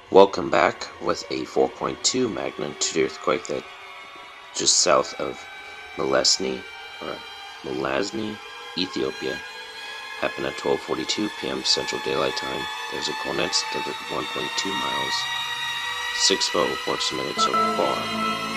Welcome back with a 4.2 magnitude earthquake that just south of Malesny, Ethiopia, happened at 12:42 p.m. Central Daylight Time. There's a coordinates of 1.2 miles, 6 vote reports submitted so far.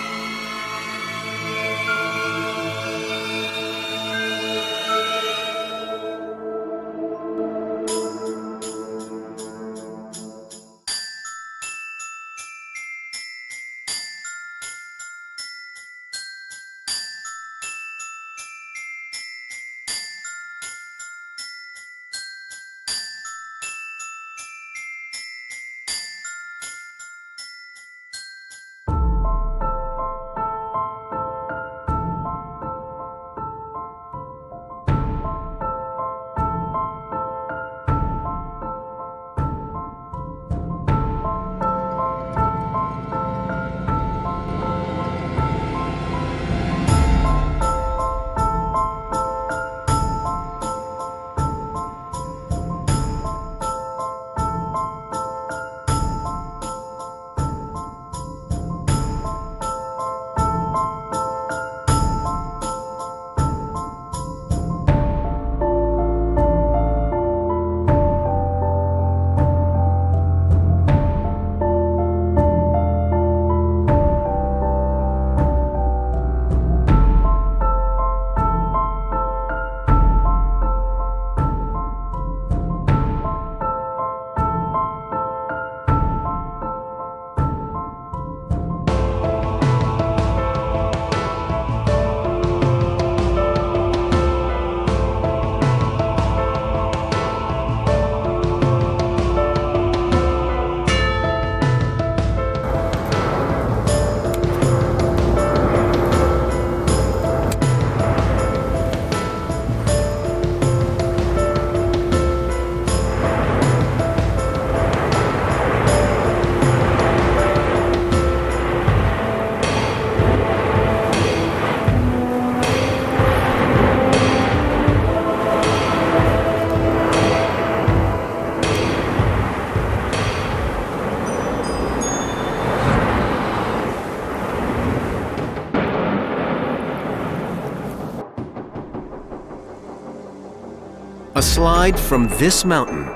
A slide from this mountain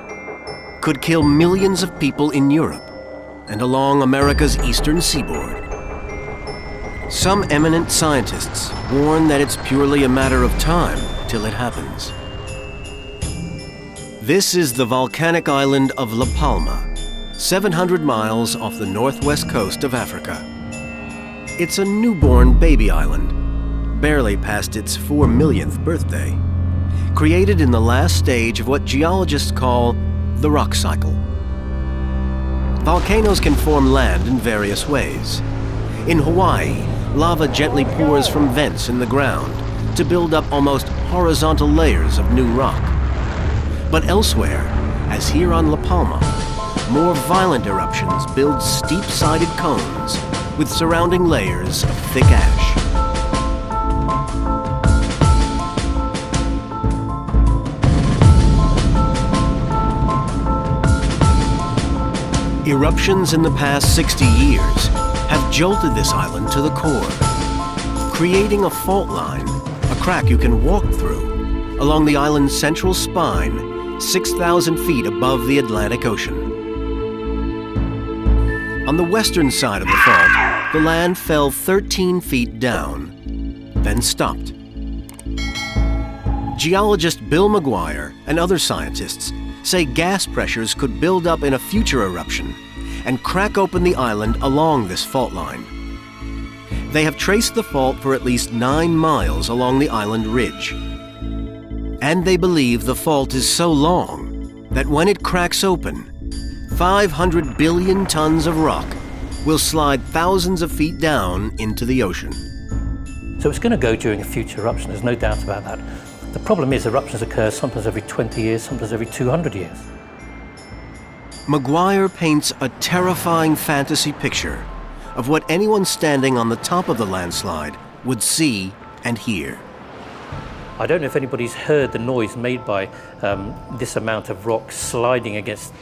could kill millions of people in Europe and along America's eastern seaboard. Some eminent scientists warn that it's purely a matter of time till it happens. This is the volcanic island of La Palma, 700 miles off the northwest coast of Africa. It's a newborn baby island, barely past its 4 millionth birthday, created in the last stage of what geologists call the rock cycle. Volcanoes can form land in various ways. In Hawaii, lava gently pours from vents in the ground to build up almost horizontal layers of new rock. But elsewhere, as here on La Palma, more violent eruptions build steep-sided cones with surrounding layers of thick ash. Eruptions in the past 60 years have jolted this island to the core, creating a fault line, a crack you can walk through, along the island's central spine, 6,000 feet above the Atlantic Ocean. On the western side of the fault, the land fell 13 feet down, then stopped. Geologist Bill McGuire and other scientists say gas pressures could build up in a future eruption and crack open the island along this fault line. They have traced the fault for at least 9 miles along the island ridge. And they believe the fault is so long that when it cracks open, 500 billion tons of rock will slide thousands of feet down into the ocean. So it's going to go during a future eruption, there's no doubt about that. The problem is eruptions occur sometimes every 20 years, sometimes every 200 years. McGuire paints a terrifying fantasy picture of what anyone standing on the top of the landslide would see and hear. I don't know if anybody's heard the noise made by this amount of rock sliding against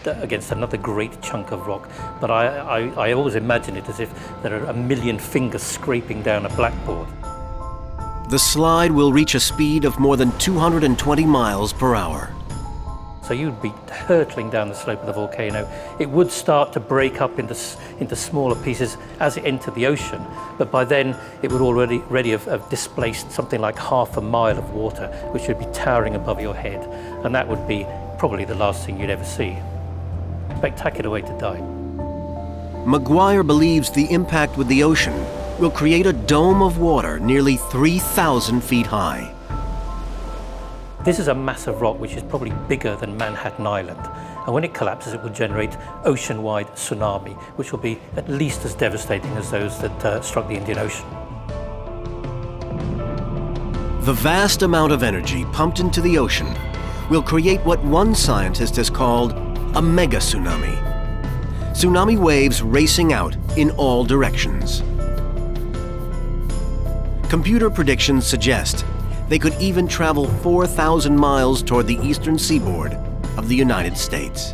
another great chunk of rock, but I always imagine it as if there are a million fingers scraping down a blackboard. The slide will reach a speed of more than 220 miles per hour. So you'd be hurtling down the slope of the volcano. It would start to break up into smaller pieces as it entered the ocean, but by then it would already have displaced something like half a mile of water, which would be towering above your head, and that would be probably the last thing you'd ever see. Spectacular way to die. Maguire believes the impact with the ocean will create a dome of water nearly 3,000 feet high. This is a massive rock which is probably bigger than Manhattan Island, and when it collapses it will generate ocean-wide tsunami, which will be at least as devastating as those that struck the Indian Ocean. The vast amount of energy pumped into the ocean will create what one scientist has called a mega tsunami. Tsunami waves racing out in all directions. Computer predictions suggest they could even travel 4,000 miles toward the eastern seaboard of the United States,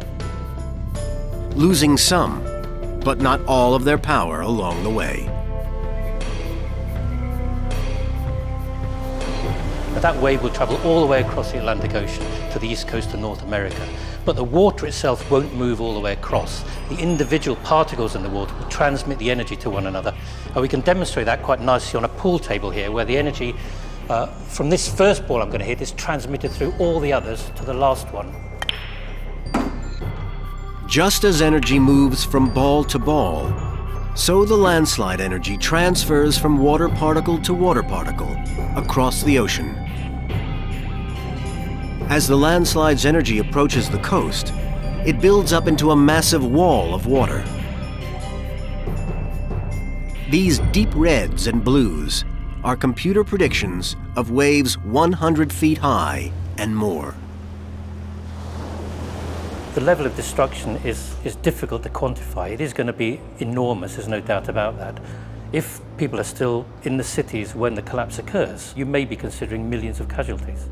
losing some, but not all of their power along the way. That wave will travel all the way across the Atlantic Ocean to the east coast of North America, but the water itself won't move all the way across. The individual particles in the water will transmit the energy to one another, and we can demonstrate that quite nicely on a pool table here, where the energy from this first ball I'm going to hit is transmitted through all the others to the last one. Just as energy moves from ball to ball, so the landslide energy transfers from water particle to water particle across the ocean. As the landslide's energy approaches the coast, it builds up into a massive wall of water. These deep reds and blues are computer predictions of waves 100 feet high and more. The level of destruction is difficult to quantify. It is going to be enormous, there's no doubt about that. If people are still in the cities when the collapse occurs, you may be considering millions of casualties.